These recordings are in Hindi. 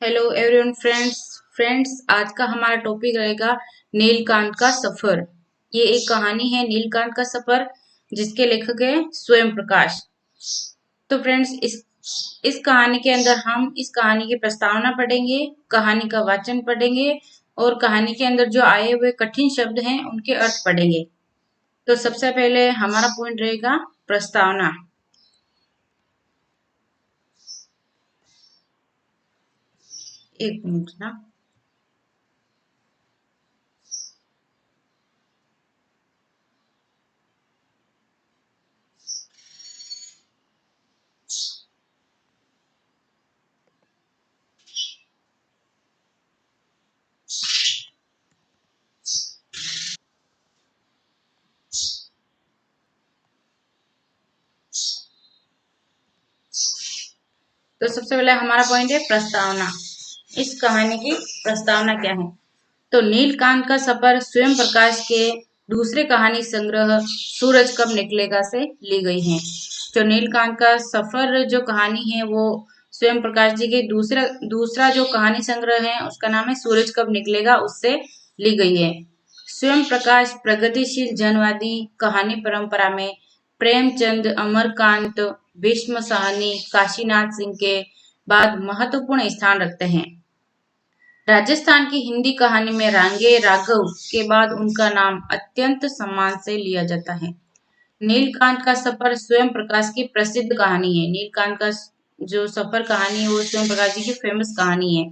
हेलो एवरीवन फ्रेंड्स आज का हमारा टॉपिक रहेगा नीलकांत का सफर। ये एक कहानी है नीलकांत का सफर जिसके लेखक है स्वयं प्रकाश। तो फ्रेंड्स इस कहानी के अंदर हम इस कहानी की प्रस्तावना पढ़ेंगे, कहानी का वाचन पढ़ेंगे और कहानी के अंदर जो आए हुए कठिन शब्द हैं उनके अर्थ पढ़ेंगे। तो सबसे पहले हमारा पॉइंट रहेगा प्रस्तावना। एक मिनट ना। तो सबसे पहले हमारा पॉइंट है प्रस्तावना। इस कहानी की प्रस्तावना क्या है? तो नीलकांत का सफर स्वयं प्रकाश के दूसरे कहानी संग्रह सूरज कब निकलेगा से ली गई है। जो नीलकांत का सफर जो कहानी है वो स्वयं प्रकाश जी के दूसरा जो कहानी संग्रह है उसका नाम है सूरज कब निकलेगा, उससे ली गई है। स्वयं प्रकाश प्रगतिशील जनवादी कहानी परंपरा में प्रेमचंद, अमरकांत, भीष्म साहनी, काशीनाथ सिंह के बाद महत्वपूर्ण स्थान रखते हैं। राजस्थान की हिंदी कहानी में रांगे राघव के बाद उनका नाम अत्यंत सम्मान से लिया जाता है। नीलकांत का सफर स्वयं प्रकाश की प्रसिद्ध कहानी है। नीलकांत का जो सफर कहानी है वो स्वयं प्रकाश जी की फेमस कहानी है,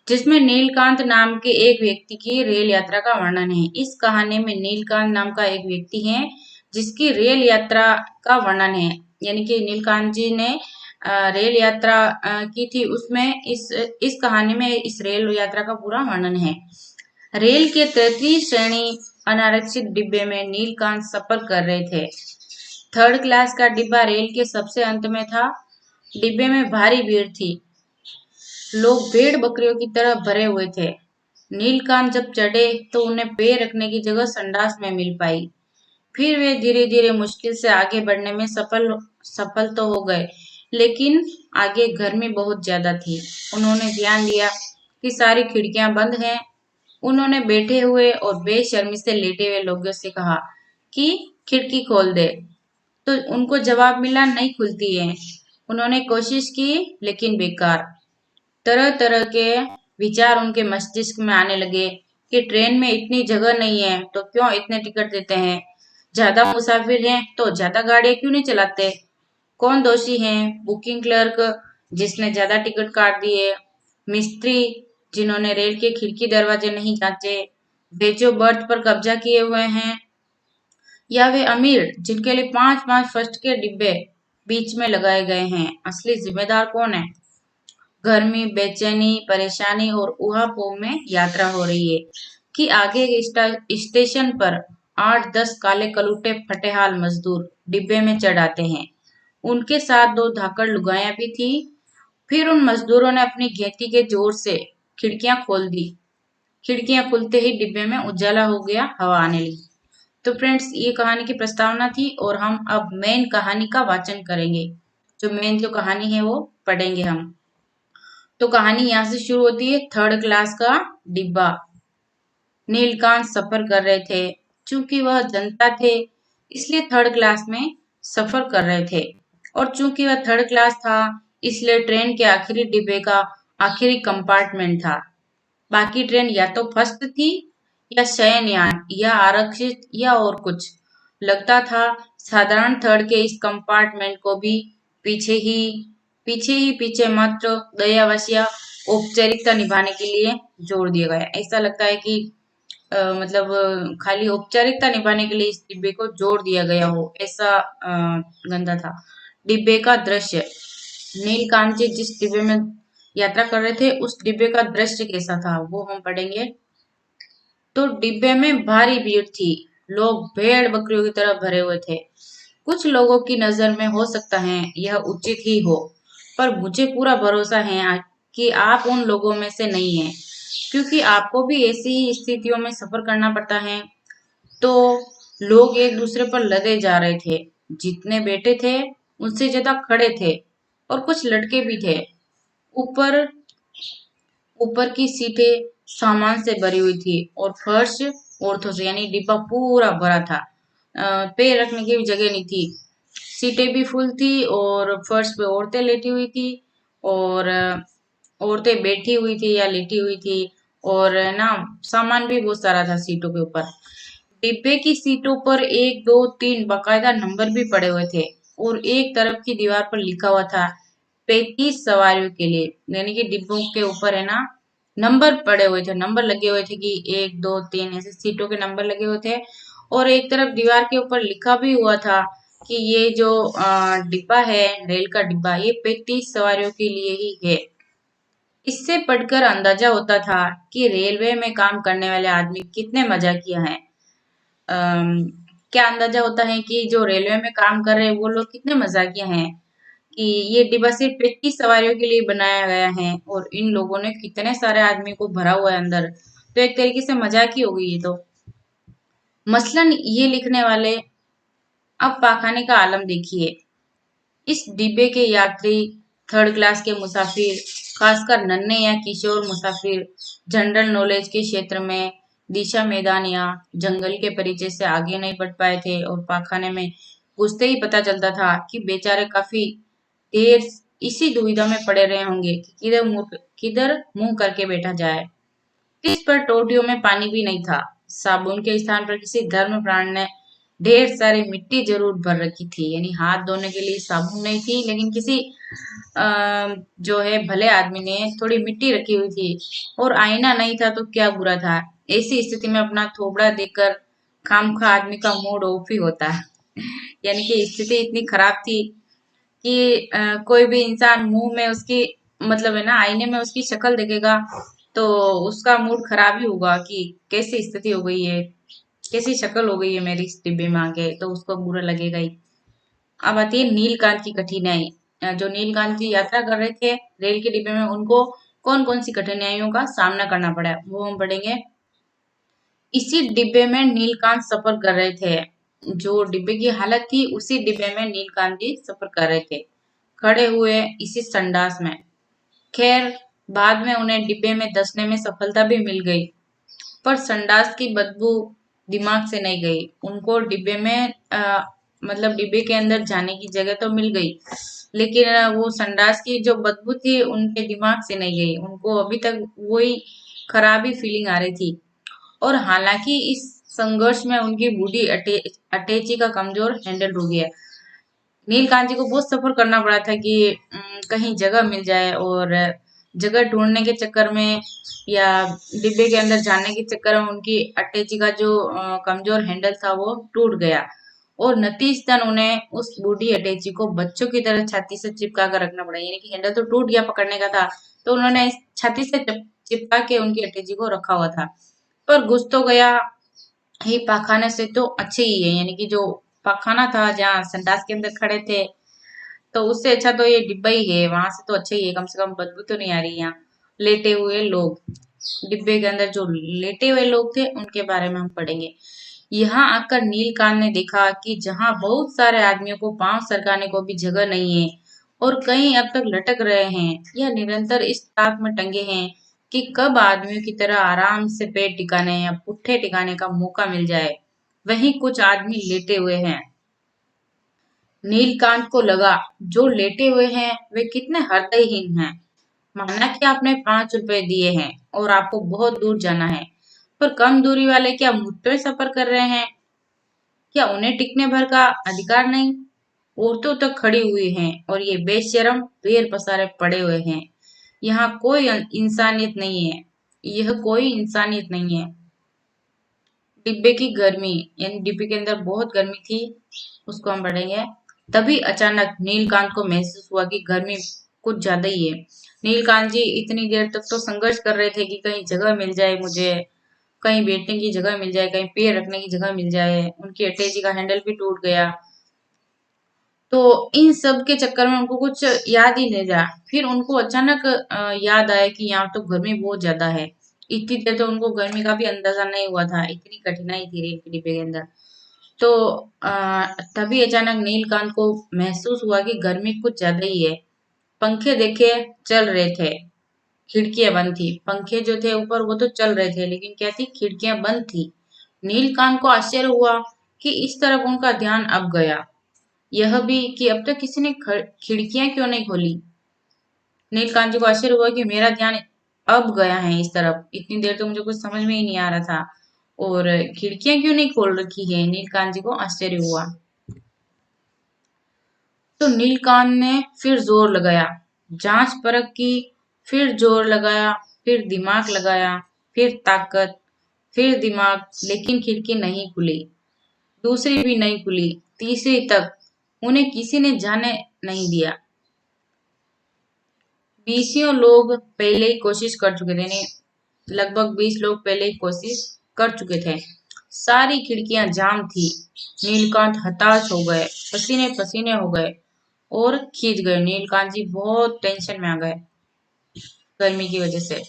जिसमें नीलकांत नाम के एक व्यक्ति की रेल यात्रा का वर्णन है। इस कहानी में नीलकांत नाम का एक व्यक्ति है जिसकी रेल यात्रा का वर्णन है, यानी कि नीलकांत जी ने रेल यात्रा की थी। उसमें इस कहानी में इस रेल यात्रा का पूरा वर्णन है। रेल के 33 श्रेणी अनारक्षित डिब्बे में नीलकांत सफर कर रहे थे। थर्ड क्लास का डिब्बा रेल के सबसे अंत में था। डिब्बे में भारी भीड़ थी। लोग भेड़ बकरियों की तरह भरे हुए थे। नीलकांत जब चढ़े तो उन्हें पैर रखने की जगह संडास में मिल पाई। फिर वे धीरे धीरे मुश्किल से आगे बढ़ने में सफल तो हो गए, लेकिन आगे गर्मी बहुत ज्यादा थी। उन्होंने ध्यान दिया कि सारी खिड़कियां बंद हैं। उन्होंने बैठे हुए और बेशर्मी से लेटे हुए लोगों से कहा कि खिड़की खोल दे, तो उनको जवाब मिला नहीं खुलती है। उन्होंने कोशिश की लेकिन बेकार। तरह तरह के विचार उनके मस्तिष्क में आने लगे कि ट्रेन में इतनी जगह नहीं है तो क्यों इतने टिकट देते हैं, ज्यादा मुसाफिर हैं तो ज्यादा गाड़ियां क्यों नहीं चलाते, कौन दोषी है, बुकिंग क्लर्क जिसने ज्यादा टिकट काट दिए, मिस्त्री जिन्होंने रेल के खिड़की दरवाजे नहीं जांचे, वे जो बर्थ पर कब्जा किए हुए हैं, या वे अमीर जिनके लिए 5-5 फर्स्ट के डिब्बे बीच में लगाए गए हैं। असली जिम्मेदार कौन है? गर्मी, बेचैनी, परेशानी और ऊहापोह में यात्रा हो रही है कि आगे के स्टेशन पर 8-10 काले कलूटे फटेहाल मजदूर डिब्बे में चढ़ आते हैं। उनके साथ 2 धाकड़ लुगाइयां भी थी। फिर उन मजदूरों ने अपनी घेती के जोर से खिड़कियां खोल दी। खिड़कियां खुलते ही डिब्बे में उजाला हो गया, हवा आने लगी। तो फ्रेंड्स ये कहानी की प्रस्तावना थी और हम अब मेन कहानी का वाचन करेंगे। जो मेन जो कहानी है वो पढ़ेंगे हम। तो कहानी यहाँ से शुरू होती है। थर्ड क्लास का डिब्बा। नीलकांत सफर कर रहे थे। चूंकि वह जनता थे इसलिए थर्ड क्लास में सफर कर रहे थे, और चूंकि वह थर्ड क्लास था इसलिए ट्रेन के आखिरी डिब्बे का आखिरी कंपार्टमेंट था। बाकी ट्रेन या तो फर्स्ट थी या शयनयान या आरक्षित या और कुछ। लगता था साधारण थर्ड के इस कंपार्टमेंट को भी पीछे मात्र दयावश या औपचारिकता निभाने के लिए जोड़ दिया गया। ऐसा लगता है कि खाली औपचारिकता निभाने के लिए इस डिब्बे को जोड़ दिया गया हो, ऐसा गंदा था। डिब्बे का दृश्य। नीलकांत जी जिस डिब्बे में यात्रा कर रहे थे उस डिब्बे का दृश्य कैसा था वो हम पढ़ेंगे। तो डिब्बे में भारी भीड़ थी। लोग भेड़ बकरियों की तरह भरे हुए थे। कुछ लोगों की नजर में हो सकता है यह उचित ही हो, पर मुझे पूरा भरोसा है कि आप उन लोगों में से नहीं हैं, क्योंकि आपको भी ऐसी ही स्थितियों में सफर करना पड़ता है। तो लोग एक दूसरे पर लदे जा रहे थे। जितने बैठे थे उनसे ज्यादा खड़े थे और कुछ लटके भी थे। ऊपर ऊपर की सीटें सामान से भरी हुई थी और फर्श औरतों से, यानी डिब्बा पूरा भरा था। पैर रखने की भी जगह नहीं थी। सीटें भी फुल थी और फर्श पे औरतें लेटी हुई थी और औरतें बैठी हुई थी या लेटी हुई थी और ना सामान भी बहुत सारा था सीटों के ऊपर। डिब्बे की सीटों पर 1, 2, 3 बाकायदा नंबर भी पड़े हुए थे और एक तरफ की दीवार पर लिखा हुआ था 35 सवारियों के लिए, यानी कि डिब्बों के ऊपर है ना नंबर पड़े हुए थे, नंबर लगे हुए थे कि 1, 2, 3 ऐसे सीटों के नंबर लगे हुए थे। और एक तरफ दीवार के ऊपर लिखा भी हुआ था कि ये जो डिब्बा है, रेल का डिब्बा, ये 35 सवारियों के लिए ही है। इससे पढ़कर अंदाजा होता था कि रेलवे में काम करने वाले आदमी कितने मजाकिया हैं। अम, क्या अंदाजा होता है कि जो रेलवे में काम कर रहे हैं वो लोग कितने मजाकिया हैं कि ये डिब्बा सिर्फ 35 सवारियों के लिए बनाया गया है और इन लोगों ने कितने सारे आदमी को भरा हुआ है अंदर। तो एक तरीके से मजाक ही हो गई ये तो। मसलन ये लिखने वाले, अब पाखाने का आलम देखिए। इस डिब्बे के यात्री, थर्ड क्लास के मुसाफिर, खासकर नन्हे या किशोर मुसाफिर, जनरल नॉलेज के क्षेत्र में दिशा मैदान या जंगल के परिचय से आगे नहीं बढ़ पाए थे और पाखाने में घुसते ही पता चलता था कि बेचारे काफी देर इसी दुविधा में पड़े रहे होंगे कि किधर मुंह करके बैठा जाए। इस पर टोटियों में पानी भी नहीं था। साबुन के स्थान पर किसी धर्म प्राण ने ढेर सारी मिट्टी जरूर भर रखी थी, यानी हाथ धोने के लिए साबुन नहीं थी लेकिन किसी जो है भले आदमी ने थोड़ी मिट्टी रखी हुई थी। और आईना नहीं था तो क्या बुरा था। ऐसी स्थिति में अपना थोबड़ा देखकर खामखा आदमी का मूड ऑफ ही होता है। यानी कि स्थिति इतनी खराब थी कि कोई भी इंसान मुंह में उसकी, मतलब है ना, आईने में उसकी शक्ल देखेगा तो उसका मूड खराब ही होगा कि कैसी स्थिति हो गई है, कैसी शक्ल हो गई है मेरी इस डिब्बे में आके, तो उसको बुरा लगेगा ही। अब आती है नीलकांत की कठिनाई। जो नीलकांत जी यात्रा कर रहे थे रेल के डिब्बे में, उनको कौन कौन सी कठिनाइयों का सामना करना पड़ा है वो हम पढ़ेंगे। इसी डिब्बे में नीलकांत सफर कर रहे थे। जो डिब्बे की हालत थी उसी डिब्बे में नीलकांत जी सफर कर रहे थे, खड़े हुए इसी संडास में। खैर, बाद में उन्हें डिब्बे में धंसने में सफलता भी मिल गई, पर संडास की बदबू दिमाग से नहीं गई। उनको डिब्बे में मतलब डिब्बे के अंदर जाने की जगह तो मिल गई, लेकिन वो संडास की जो बदबू थी उनके दिमाग से नहीं गई। उनको अभी तक वही खराबी फीलिंग आ रही थी। और हालांकि इस संघर्ष में उनकी बूढ़ी अटैची का कमजोर हैंडल हो गया। नीलकांत जी को बहुत सफर करना पड़ा था कि कहीं जगह मिल जाए, और जगह ढूंढने के चक्कर में या डिब्बे के अंदर जाने के चक्कर में उनकी अटैची का जो कमजोर हैंडल था वो टूट गया। और नतीजतन उन्हें उस बूढ़ी अटैची को बच्चों की तरह छाती से चिपका कर रखना पड़ा, यानी कि हैंडल तो टूट गया पकड़ने का था, तो उन्होंने छाती से चिपका के उनकी अटैची को रखा हुआ था। पर घुस तो गया ही पाखाने से तो अच्छे ही है, यानी कि जो पाखाना था जहाँ संडास के अंदर खड़े थे, तो उससे अच्छा तो ये डिब्बा ही है, वहां से तो अच्छा ही है, कम से कम बदबू तो नहीं आ रही। यहाँ लेटे हुए लोग, डिब्बे के अंदर जो लेटे हुए लोग थे उनके बारे में हम पढ़ेंगे। यहाँ आकर नीलकांत ने देखा कि जहाँ बहुत सारे आदमियों को पांव सरकाने को भी जगह नहीं है और कई अब तक लटक रहे हैं या निरंतर इस ताक में टंगे हैं कि कब आदमियों की तरह आराम से पैर टिकाने या पुट्ठे टिकाने का मौका मिल जाए, वहीं कुछ आदमी लेटे हुए हैं। नीलकांत को लगा जो लेटे हुए हैं वे कितने हृदयहीन हैं। माना कि आपने 5 रुपए दिए हैं और आपको बहुत दूर जाना है, पर कम दूरी वाले क्या मुफ्त में सफर कर रहे हैं? क्या उन्हें टिकने भर का अधिकार नहीं? औरतों तक खड़ी हुई हैं और ये बेशरम पैर पसारे पड़े हुए हैं। यहाँ कोई इंसानियत नहीं है। यह कोई इंसानियत नहीं है। डिब्बे की गर्मी, यानी डिब्बे के अंदर बहुत गर्मी थी, उसको हम पढ़ेंगे। तभी अचानक नीलकांत को महसूस हुआ कि गर्मी कुछ ज्यादा ही है। नीलकांत जी इतनी देर तक तो संघर्ष कर रहे थे कि कहीं जगह मिल जाए मुझे, कहीं बैठने की जगह मिल जाए, कहीं पैर रखने की जगह मिल जाए। उनकी अटैची का हैंडल भी टूट गया। तो इन सब के चक्कर में उनको कुछ याद ही नहीं रहा। फिर उनको अचानक याद आया कि यहाँ तो गर्मी बहुत ज्यादा है। इतनी देर तो उनको गर्मी का भी अंदाजा नहीं हुआ था, इतनी कठिनाई थी रेल के डिब्बे के अंदर। तो तभी अचानक नीलकांत को महसूस हुआ कि गर्मी कुछ ज्यादा ही है। पंखे देखे चल रहे थे, खिड़कियां बंद थी। पंखे जो थे ऊपर वो तो चल रहे थे, लेकिन क्या थी, खिड़कियां बंद थी। नीलकांत को आश्चर्य हुआ कि इस तरफ उनका ध्यान अब गया। यह भी कि अब तक किसी ने खिड़कियां क्यों नहीं खोली। नीलकांत जी को आश्चर्य हुआ कि मेरा ध्यान अब गया है इस तरफ, इतनी देर तो मुझे कुछ समझ में ही नहीं आ रहा था, और खिड़कियां क्यों नहीं खोल रखी है। नीलकांत जी को आश्चर्य हुआ। तो नीलकांत ने फिर जोर लगाया, जांच परख की, फिर जोर लगाया, फिर दिमाग लगाया, फिर ताकत, फिर दिमाग, लेकिन खिड़की नहीं खुली। दूसरी भी नहीं खुली, तीसरी तक उन्हें किसी ने जाने नहीं दिया। बीसियों लोग पहले ही कोशिश कर चुके थे, यानी लगभग 20 लोग पहले ही कोशिश कर चुके थे। सारी खिड़कियां जाम थी। नीलकांत हताश हो गए, पसीने पसीने हो गए और खींच गए। नीलकांत जी बहुत टेंशन में आ गए गर्मी की वजह से।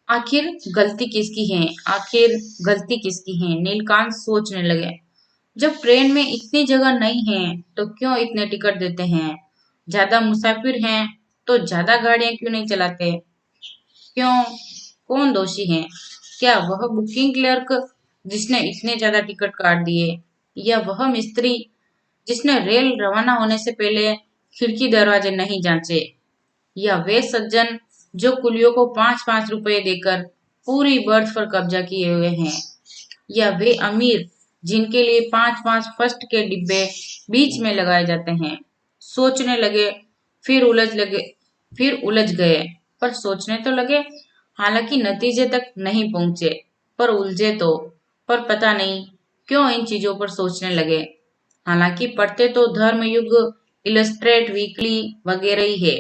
आखिर गलती किसकी है, आखिर गलती किसकी है, नीलकांत सोचने लगे। जब ट्रेन में इतनी जगह नहीं है तो क्यों इतने टिकट देते हैं। ज्यादा मुसाफिर हैं तो ज्यादा गाड़ियां क्यों नहीं चलाते। क्यों, कौन दोषी है। क्या वह बुकिंग क्लर्क जिसने इतने ज्यादा टिकट काट दिए, या वह मिस्त्री जिसने रेल रवाना होने से पहले खिड़की दरवाजे नहीं जांचे, या वे सज्जन जो कुलियों को 5-5 रुपए देकर पूरी बर्थ पर कब्जा किए हुए हैं, या वे अमीर जिनके लिए 5-5 फर्स्ट के डिब्बे बीच में लगाए जाते हैं। सोचने लगे, फिर उलझ गए, पर सोचने तो लगे। हालांकि नतीजे तक नहीं पहुंचे, पर उलझे तो। पर पता नहीं क्यों इन चीजों पर सोचने लगे। हालांकि पढ़ते तो धर्मयुग, इलस्ट्रेट वीकली वगैरह ही है।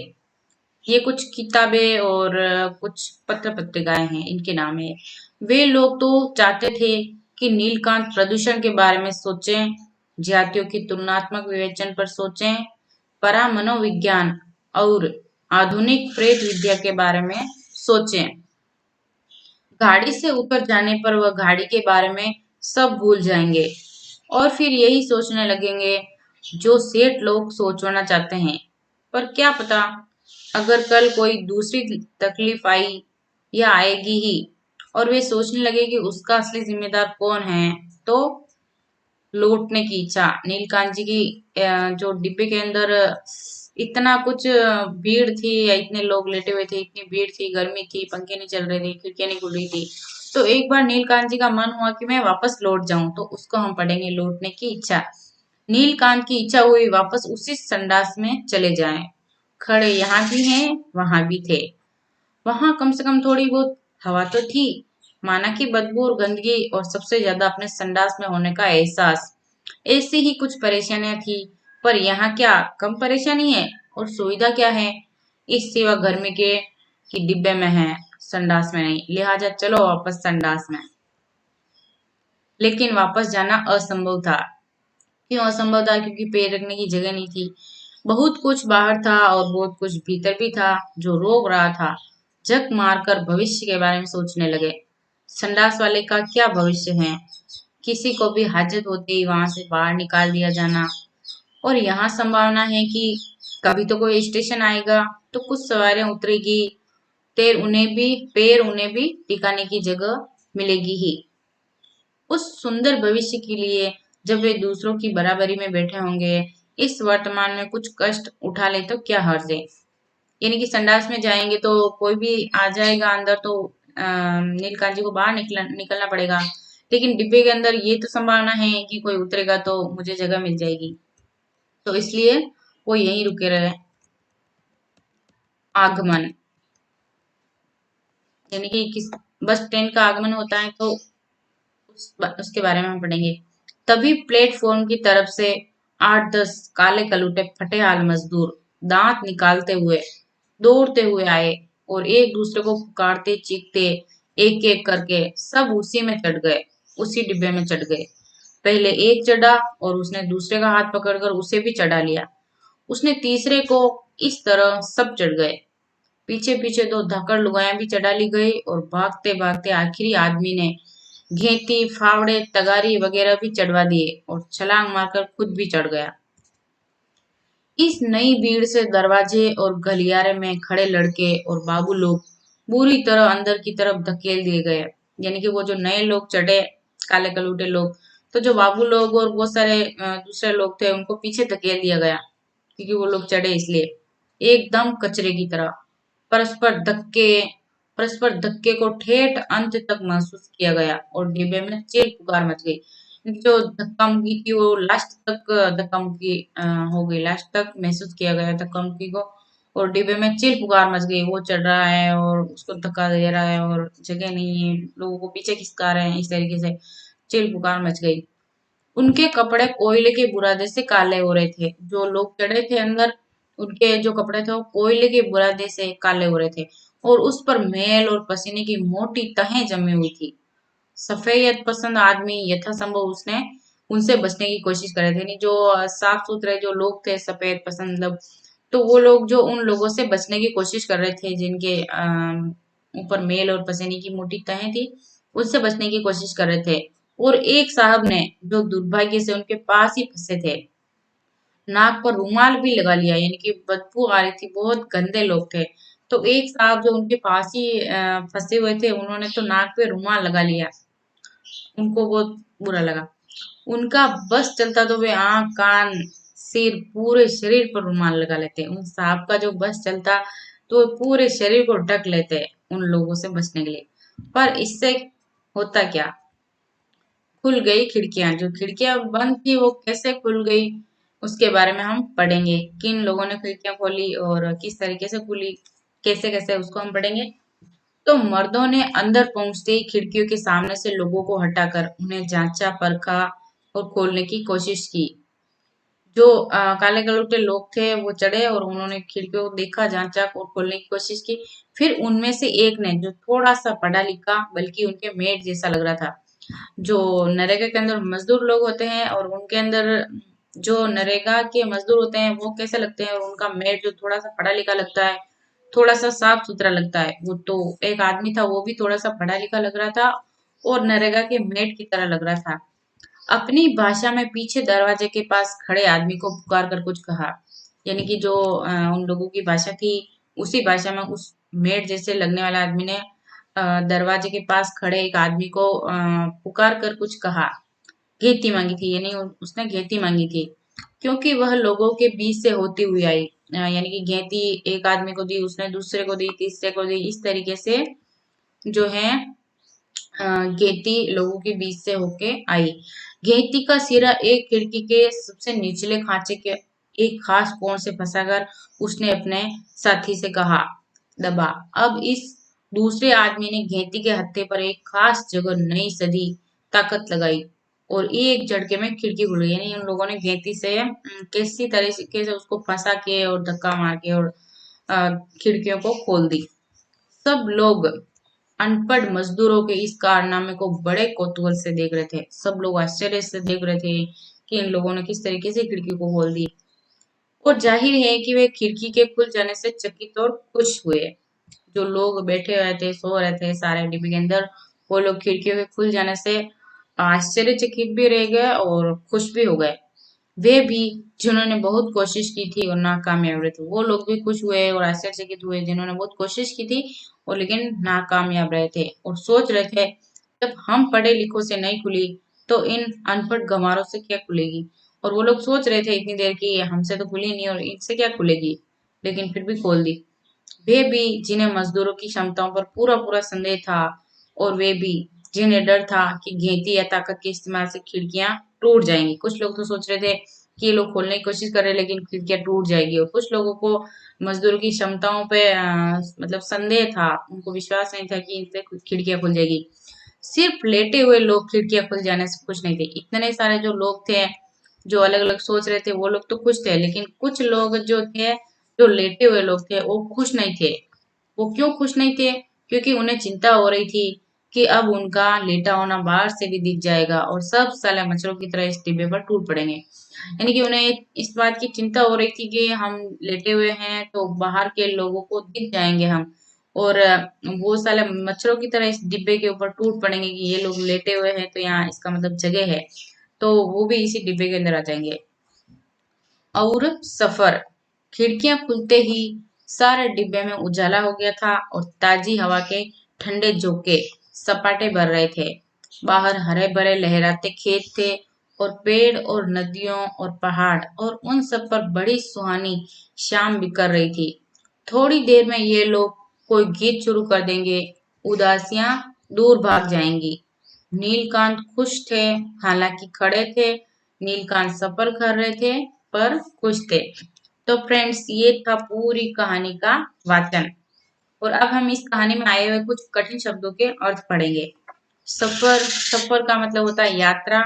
ये कुछ किताबें और कुछ पत्र पत्रिकाएं हैं, इनके नाम है। वे लोग तो चाहते थे कि नीलकांत प्रदूषण के बारे में सोचें, जातियों की तुलनात्मक विवेचन पर सोचें, परामनोविज्ञान और आधुनिक प्रेत विद्या के बारे में सोचें। गाड़ी से ऊपर जाने पर वह गाड़ी के बारे में सब भूल जाएंगे और फिर यही सोचने लगेंगे जो सेठ लोग सोचना चाहते हैं। पर क्या पता, अगर कल कोई दूसरी तकलीफ आई या आएगी ही और वे सोचने लगे कि उसका असली जिम्मेदार कौन है, तो लौटने की इच्छा। नीलकांत जी की जो डिब्बे के अंदर इतना कुछ भीड़ थी, या इतने लोग लेटे हुए थे, इतनी भीड़ थी, गर्मी थी, पंखे नहीं चल रहे थे, खिड़कियां नहीं खुल रही थी। तो एक बार नीलकांत जी का मन हुआ कि मैं वापस लौट जाऊं, तो उसको हम पढ़ेंगे लौटने की इच्छा। नीलकांत की इच्छा हुई वापस उसी संडास में चले जाएं। खड़े यहाँ भी हैं, वहां भी थे। वहां कम से कम थोड़ी बहुत हवा तो थी, माना कि बदबू और गंदगी, और सबसे ज्यादा अपने संडास में होने का एहसास। ऐसी ही कुछ परेशानियां थी, पर यहाँ क्या कम परेशानी है, और सुविधा क्या है। इस सिवा गर्मी के कि डिब्बे में है, संडास में नहीं, लिहाजा चलो वापस संडास में। लेकिन वापस जाना असंभव था। क्यों असंभव था, क्योंकि पैर रखने की जगह नहीं थी। बहुत कुछ बाहर था और बहुत कुछ भीतर भी था जो रोक रहा था। झक मारकर भविष्य के बारे में सोचने लगे। संडास वाले का क्या भविष्य है। किसी को भी हाजत होते ही वहां से बाहर निकाल दिया जाना, और यहाँ संभावना है कि कभी तो कोई स्टेशन आएगा तो कुछ सवारियां उतरेगी, पैर उन्हें भी टिकाने की जगह मिलेगी ही। उस सुंदर भविष्य के लिए जब वे दूसरों की बराबरी में बैठे होंगे, इस वर्तमान में कुछ कष्ट उठा ले तो क्या हर्ज है। यानी कि संडास में जाएंगे तो कोई भी आ जाएगा अंदर, तो नीलकांत जी को बाहर निकलना पड़ेगा। लेकिन डिब्बे के अंदर ये तो संभावना है कि कोई उतरेगा तो मुझे जगह मिल जाएगी, तो इसलिए वो यहीं रुके रहे। आगमन, यानी कि किस बस ट्रेन का आगमन होता है, तो उसके बारे में हम पढ़ेंगे। तभी प्लेटफॉर्म की तरफ से 8-10 काले कलूटे फटे हाल मजदूर दांत निकालते हुए दौड़ते हुए आए, और एक दूसरे को पुकारते चीखते एक एक करके सब उसी में चढ़ गए, उसी डिब्बे में चढ़ गए। पहले एक चढ़ा और उसने दूसरे का हाथ पकड़कर उसे भी चढ़ा लिया। उसने तीसरे को, इस तरह सब चढ़ गए। पीछे पीछे दो धाकड़ लुगाइयां भी चढ़ा ली गई, और भागते भागते आखिरी आदमी ने घेती, फावड़े, तगारी वगैरह भी चढ़वा दिए और छलांग मारकर खुद भी चढ़ गया। इस नई भीड़ से दरवाजे और गलियारे में खड़े लड़के और बाबू लोग बुरी तरह अंदर की तरफ धकेल दिए गए। यानी कि वो जो नए लोग चढ़े, काले कलूटे लोग, तो जो बाबू लोग और बहुत सारे दूसरे लोग थे उनको पीछे धकेल दिया गया, क्योंकि वो लोग चढ़े इसलिए, एकदम कचरे की तरह। परस्पर धक्के परस्पर धक्के को ठेठ अंत तक महसूस किया गया और डिब्बे में चीख पुकार मच गई। जो धक्का मुक्की थी वो लास्ट तक धक्का मुक्की हो गई, लास्ट तक महसूस किया गया धक्का मुक्की को। और डिब्बे में चीख पुकार मच गई, वो चढ़ रहा है और उसको धक्का दे रहा है और जगह नहीं है, लोगों को पीछे खिसका रहे हैं, इस तरीके से चीख पुकार मच गई। उनके कपड़े कोयले के बुरादे से काले हो रहे थे। जो लोग चढ़े थे अंदर, उनके जो कपड़े थे वो कोयले के बुरादे से काले हो रहे थे और उस पर मैल और पसीने की मोटी तहें जमी हुई थी। सफेद पसंद आदमी यथासंभव उसने उनसे बचने की कोशिश कर रहे थे। नहीं, जो साफ सुथरे जो लोग थे सफेद पसंद, मतलब तो वो लोग जो उन लोगों से बचने की कोशिश कर रहे थे जिनके ऊपर मेल और पसीने की मोटी तहें थी, उससे बचने की कोशिश कर रहे थे। और एक साहब ने, जो दुर्भाग्य से उनके पास ही फंसे थे, नाक पर रुमाल भी लगा लिया, यानी कि बदबू आ रही थी, बहुत गंदे लोग थे। तो एक साहब जो उनके पास ही फंसे हुए थे, उन्होंने तो नाक पे रुमाल लगा लिया। उनको बहुत बुरा लगा। उनका बस चलता तो वे आंख, कान, सिर, पूरे शरीर पर रुमाल लगा लेते। उन साहब का जो बस चलता तो वो पूरे शरीर को ढक लेते उन लोगों से बचने के लिए। पर इससे होता क्या? खुल गई खिड़कियां। जो खिड़कियां बंद थी वो कैसे खुल गई, उसके बारे में हम पढ़ेंगे। किन लोगों ने खिड़कियां खोली और किस तरीके से खुली, कैसे कैसे, उसको हम पढ़ेंगे। तो मर्दों ने अंदर पहुंचते ही खिड़कियों के सामने से लोगों को हटाकर उन्हें जांचा, परखा और खोलने की कोशिश की। जो काले गलुटे लोग थे वो चढ़े और उन्होंने खिड़कियों को देखा, जांचा और खोलने की कोशिश की। फिर उनमें से एक ने, जो थोड़ा सा पढ़ा लिखा बल्कि उनके मेट जैसा लग रहा था, जो नरेगा के अंदर मजदूर लोग होते हैं और उनके अंदर जो नरेगा के मजदूर होते हैं वो कैसे लगते हैं, और उनका मेट जो थोड़ा सा पढ़ा लिखा लगता है, थोड़ा सा साफ सुथरा लगता है, वो तो एक आदमी था, वो भी थोड़ा सा पढ़ा लिखा लग रहा था और नरेगा के मेट की तरह लग रहा था। अपनी भाषा में पीछे दरवाजे के पास खड़े आदमी को पुकार कर कुछ कहा। यानी कि जो उन लोगों की भाषा थी, उसी भाषा में उस मेट जैसे लगने वाले आदमी ने दरवाजे के पास खड़े एक आदमी को पुकार कर कुछ कहा। घेती मांगी थी, यानी उसने घेती मांगी थी, क्योंकि वह लोगों के बीच से होती हुई आई। यानी कि घेती एक आदमी को दी, उसने दूसरे को दी, तीसरे को दी, इस तरीके से जो है घेती लोगों के बीच से होके आई। घेती का सिरा एक खिड़की के सबसे निचले खांचे के एक खास कोण से फंसाकर उसने अपने साथी से कहा, दबा। अब इस दूसरे आदमी ने घेती के हत्थे पर एक खास जगह नई सदी ताकत लगाई और एक झटके में खिड़की खुल गई। यानी उन लोगों ने घेती से किसी तरीके से उसको फंसा के और धक्का मार के और खिड़कियों को खोल दी। सब लोग अनपढ़ मजदूरों के इस कारनामे को बड़े कौतूहल से देख रहे थे। सब लोग आश्चर्य से देख रहे थे कि इन लोगों ने किस तरीके से खिड़की को खोल दी। और जाहिर है कि वे खिड़की के खुल जाने से चकित और खुश हुए। जो लोग बैठे हुए थे, सो रहे थे सारे डिब्बे के अंदर, वो लोग खिड़कियों के खुल जाने से आश्चर्यचकित भी रह गए और खुश भी हो गए। वे भी जिन्होंने बहुत कोशिश की थी और नाकामयाब रहे थे, वो लोग भी खुश हुए और आश्चर्यचकित हुए जिन्होंने बहुत कोशिश की थी और लेकिन नाकामयाब रहे थे, और सोच रहे थे जब हम पढ़े लिखों से नहीं खुली तो इन अनपढ़ गंवारों से क्या खुलेगी। और वो लोग सोच रहे थे इतनी देर की, हमसे तो खुली नहीं और इनसे क्या खुलेगी, लेकिन फिर भी खोल दी। वे भी जिन्हें मजदूरों की क्षमताओं पर पूरा पूरा संदेह था, और वे भी जिन्हें डर था कि घेती या ताकत के इस्तेमाल से खिड़कियां टूट जाएंगी। कुछ लोग तो सोच रहे थे कि ये लोग खोलने की कोशिश कर रहे हैं लेकिन खिड़कियां टूट जाएगी, और कुछ लोगों को मजदूरों की क्षमताओं पे मतलब संदेह था, उनको विश्वास नहीं था कि इनसे खिड़कियां खुल जाएगी। सिर्फ लेटे हुए लोग खिड़कियां खुल जाने से खुश नहीं थे। इतने सारे जो लोग थे जो अलग अलग सोच रहे थे वो लोग तो खुश थे, लेकिन कुछ लोग जो थे, जो लेटे हुए लोग थे, वो खुश नहीं थे। वो क्यों खुश नहीं थे? क्योंकि उन्हें चिंता हो रही थी कि अब उनका लेटा होना बाहर से भी दिख जाएगा और सब साले मच्छरों की तरह इस डिब्बे पर टूट पड़ेंगे। यानी कि उन्हें इस बात की चिंता हो रही थी कि हम लेटे हुए हैं तो बाहर के लोगों को दिख जाएंगे हम, और वो साले मच्छरों की तरह इस डिब्बे के ऊपर टूट पड़ेंगे कि ये लोग लेटे हुए हैं तो यहाँ इसका मतलब जगह है, तो वो भी इसी डिब्बे के अंदर आ जाएंगे। और सफर। खिड़कियां खुलते ही सारे डिब्बे में उजाला हो गया था और ताजी हवा के ठंडे झोंके सपाटे भर रहे थे। बाहर हरे भरे लहराते खेत थे और पेड़ और नदियों और पहाड़ और उन सब पर बड़ी सुहानी शाम बिखर रही थी। थोड़ी देर में ये लोग कोई गीत शुरू कर देंगे, उदासियां दूर भाग जाएंगी। नीलकांत खुश थे, हालांकि खड़े थे। नीलकांत सफर कर रहे थे पर खुश थे। तो फ्रेंड्स, ये था पूरी कहानी का वाचन। और अब हम इस कहानी में आए हुए कुछ कठिन शब्दों के अर्थ पढ़ेंगे। सफर, सफर का मतलब होता है यात्रा।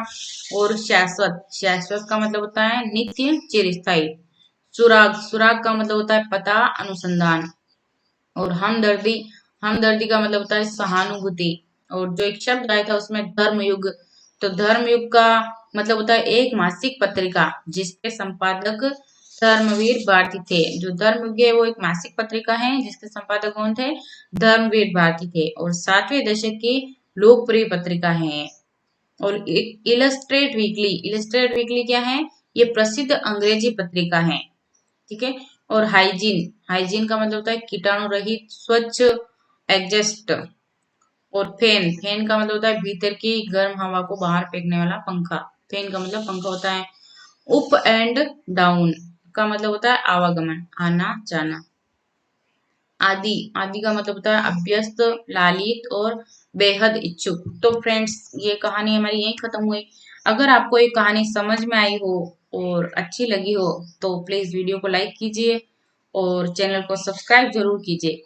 और शाश्वत, शाश्वत का मतलब होता है नित्य चिरस्थायी। सुराग, सुराग का मतलब होता है पता, अनुसंधान। और हमदर्दी, हमदर्दी का मतलब होता है सहानुभूति। और जो एक शब्द आया था उसमें धर्मयुग, तो धर्मयुग का मतलब होता है एक मासिक पत्रिका जिसके संपादक धर्मवीर भारती थे। जो धर्मयुग है वो एक मासिक पत्रिका है जिसके संपादक कौन थे? धर्मवीर भारती थे और 7वें दशक की लोकप्रिय पत्रिका है। और इलस्ट्रेट वीकली, इलस्ट्रेट वीकली क्या है? ये प्रसिद्ध अंग्रेजी पत्रिका है। ठीक है। और हाइजीन, हाइजीन का मतलब होता है कीटाणु रहित, स्वच्छ, एडजस्ट। और फैन, फैन का मतलब होता है भीतर की गर्म हवा को बाहर फेंकने वाला पंखा। फैन का मतलब पंखा होता है। अप एंड डाउन का मतलब होता है आवागमन, आना जाना। आदि, आदि का मतलब होता है अभ्यस्त, लालित और बेहद इच्छुक। तो फ्रेंड्स, ये कहानी हमारी यहीं खत्म हुई। अगर आपको ये कहानी समझ में आई हो और अच्छी लगी हो तो प्लीज वीडियो को लाइक कीजिए और चैनल को सब्सक्राइब जरूर कीजिए।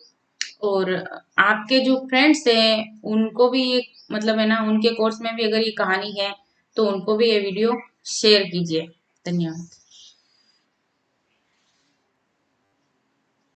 और आपके जो फ्रेंड्स हैं उनको भी ये मतलब है ना, उनके कोर्स में भी अगर ये कहानी है तो उनको भी ये वीडियो शेयर कीजिए। धन्यवाद।